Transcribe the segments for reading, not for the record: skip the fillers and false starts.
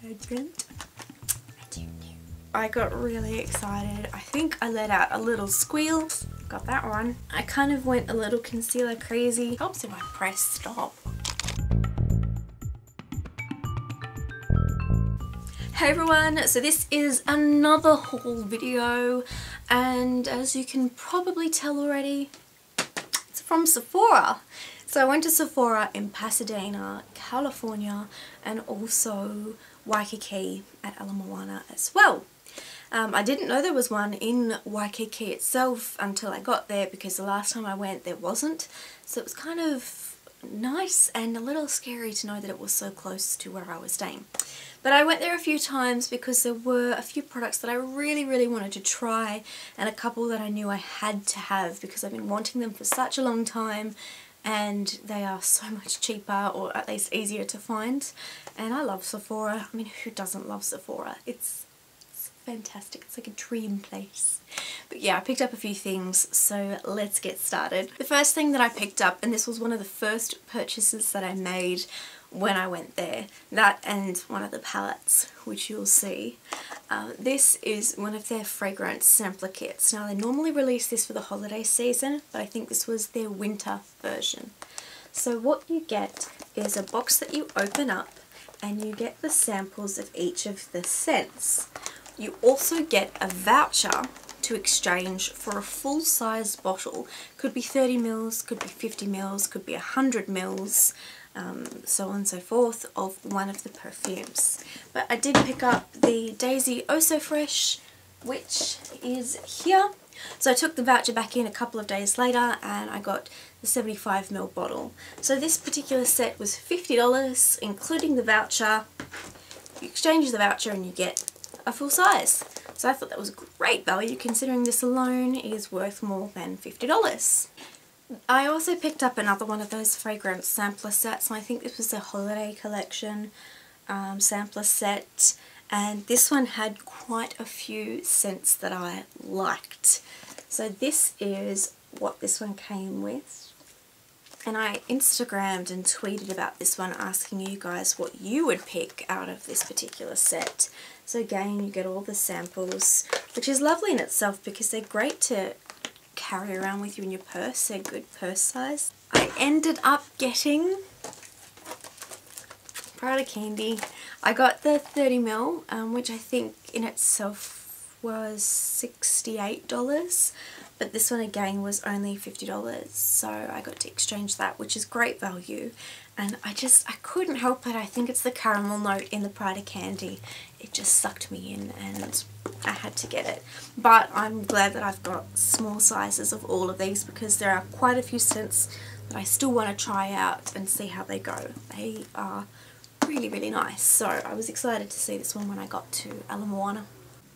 pageant. I got really excited. I think I let out a little squeal. Got that one. I kind of went a little concealer crazy. Helps if I press stop. Hey everyone, so this is another haul video, and as you can probably tell already, it's from Sephora. So I went to Sephora in Pasadena, California, and also Waikiki at Ala Moana as well. I didn't know there was one in Waikiki itself until I got there, because the last time I went there wasn't. So it was kind of nice and a little scary to know that it was so close to where I was staying. But I went there a few times because there were a few products that I really wanted to try, and a couple that I knew I had to have because I've been wanting them for such a long time, and they are so much cheaper, or at least easier to find. And I love Sephora. I mean, who doesn't love Sephora? It's fantastic. It's like a dream place. But yeah, I picked up a few things, so let's get started. The first thing that I picked up, and this was one of the first purchases that I made when I went there, that and one of the palettes, which you'll see. This is one of their fragrance sampler kits. Now they normally release this for the holiday season, but I think this was their winter version. So what you get is a box that you open up, and you get the samples of each of the scents. You also get a voucher to exchange for a full-size bottle. Could be 30 mils, could be 50 mils, could be 100 mils, so on and so forth, of one of the perfumes. But I did pick up the Daisy Oh So Fresh, which is here. So I took the voucher back in a couple of days later, and I got the 75ml bottle. So this particular set was $50, including the voucher. You exchange the voucher and you get a full size. So I thought that was great value, considering this alone is worth more than $50. I also picked up another one of those fragrance sampler sets, and I think this was the holiday collection sampler set, and this one had quite a few scents that I liked. So this is what this one came with. And I Instagrammed and tweeted about this one, asking you guys what you would pick out of this particular set. So again, you get all the samples, which is lovely in itself because they're great to carry around with you in your purse. They're good purse size. I ended up getting Prada candy. I got the 30ml, which I think in itself was $68. But this one again was only $50, so I got to exchange that, which is great value. And I couldn't help it. I think it's the caramel note in the Prada candy. It just sucked me in and I had to get it. But I'm glad that I've got small sizes of all of these, because there are quite a few scents that I still want to try out and see how they go. They are really nice. So I was excited to see this one when I got to Ala Moana.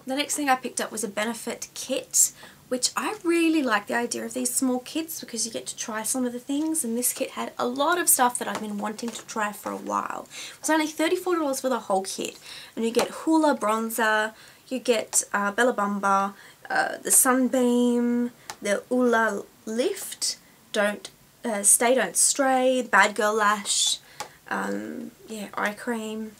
The next thing I picked up was a benefit kit, which I really like the idea of these small kits because you get to try some of the things, and this kit had a lot of stuff that I've been wanting to try for a while. It was only $34 for the whole kit, and you get Hoola Bronzer, you get Bella Bumba, the Sunbeam, the Oola Lift, Stay Don't Stray, Bad Girl Lash, yeah, eye cream.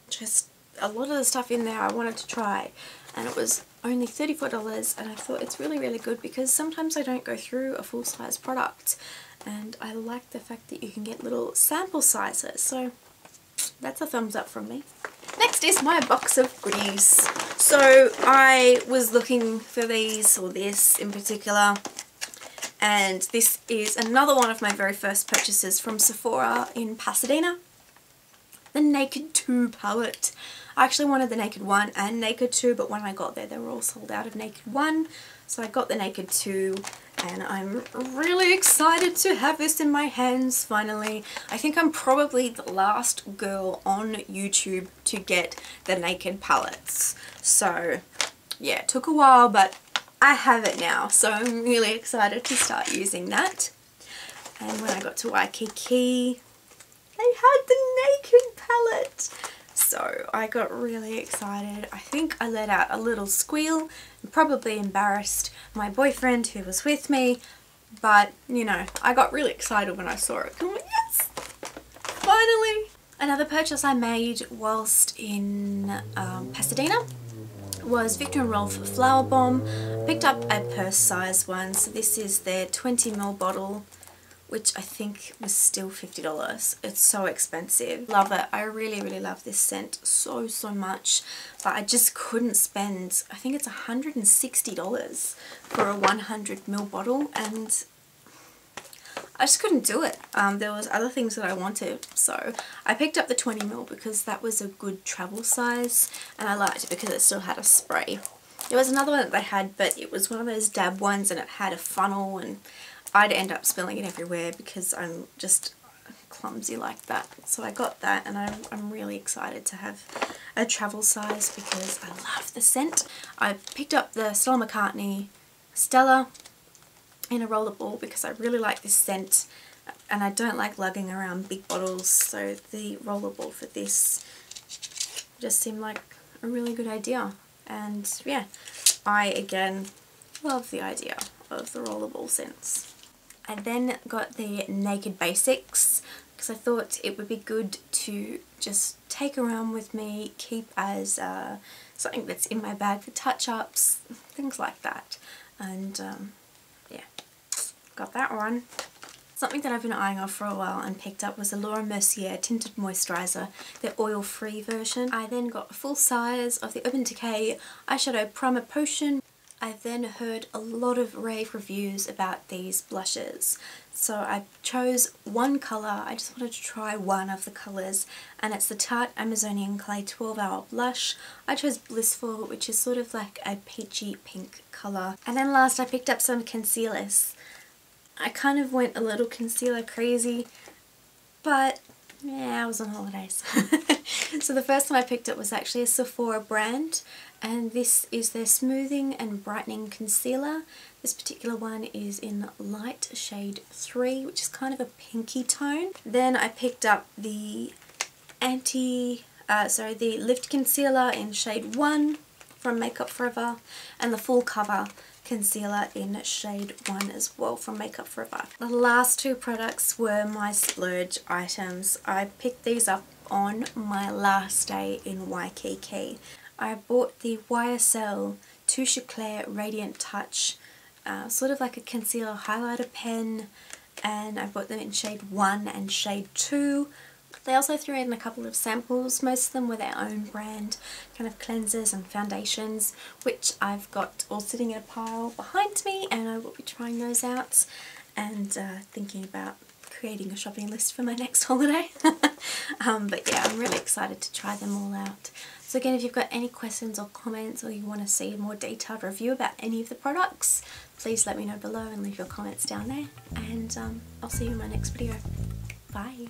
Just a lot of the stuff in there I wanted to try, and it was only $34, and I thought it's really good because sometimes I don't go through a full-size product, and I like the fact that you can get little sample sizes, so that's a thumbs up from me. Next is my box of goodies. So I was looking for these, or this in particular, and this is another one of my very first purchases from Sephora in Pasadena. The Naked 2 palette. I actually wanted the Naked 1 and Naked 2, but when I got there they were all sold out of Naked 1, so I got the Naked 2, and I'm really excited to have this in my hands finally. I think I'm probably the last girl on YouTube to get the Naked palettes, so yeah, it took a while, but I have it now, so I'm really excited to start using that. And when I got to Waikiki, they had the Naked palette. So I got really excited. I think I let out a little squeal and probably embarrassed my boyfriend who was with me, but you know, I got really excited when I saw it. I'm like, yes! Finally! Another purchase I made whilst in Pasadena was Victor & Rolf Flower Bomb. Picked up a purse size one, so this is their 20ml bottle, which I think was still $50. It's so expensive. Love it. I really, really love this scent so much, but I just couldn't spend, I think it's $160 for a 100ml bottle, and I just couldn't do it. There was other things that I wanted, so I picked up the 20ml because that was a good travel size, and I liked it because it still had a spray. There was another one that they had, but it was one of those dab ones, and it had a funnel, and I'd end up spilling it everywhere because I'm just clumsy like that. So I got that, and I'm really excited to have a travel size because I love the scent. I picked up the Stella McCartney Stella in a rollerball because I really like this scent, and I don't like lugging around big bottles, so the rollerball for this just seemed like a really good idea. And yeah, I again love the idea of the rollerball scents. I then got the Naked Basics because I thought it would be good to just take around with me, keep as something that's in my bag for touch-ups, things like that. And yeah, got that one. Something that I've been eyeing off for a while and picked up was the Laura Mercier Tinted Moisturiser, the oil-free version. I then got a full size of the Urban Decay Eyeshadow Primer Potion. I then heard a lot of rave reviews about these blushes, so I chose one colour. I just wanted to try one of the colours, and it's the Tarte Amazonian Clay 12-Hour Blush. I chose Blissful, which is sort of like a peachy pink colour. And then last I picked up some concealers. I kind of went a little concealer crazy, but yeah, I was on holidays. So the first one I picked up was actually a Sephora brand, and this is their Smoothing and Brightening Concealer. This particular one is in light shade 3, which is kind of a pinky tone. Then I picked up the the Lift Concealer in shade 1 from Makeup Forever, and the Full Cover Concealer in shade 1 as well from Makeup Forever. The last two products were my splurge items. I picked these up on my last day in Waikiki. I bought the YSL Touche Eclair Radiant Touch, sort of like a concealer highlighter pen, and I bought them in shade 1 and shade 2. They also threw in a couple of samples. Most of them were their own brand kind of cleansers and foundations, which I've got all sitting in a pile behind me, and I will be trying those out and thinking about creating a shopping list for my next holiday. But yeah, I'm really excited to try them all out. So again, if you've got any questions or comments, or you want to see a more detailed review about any of the products, please let me know below and leave your comments down there, and I'll see you in my next video. Bye!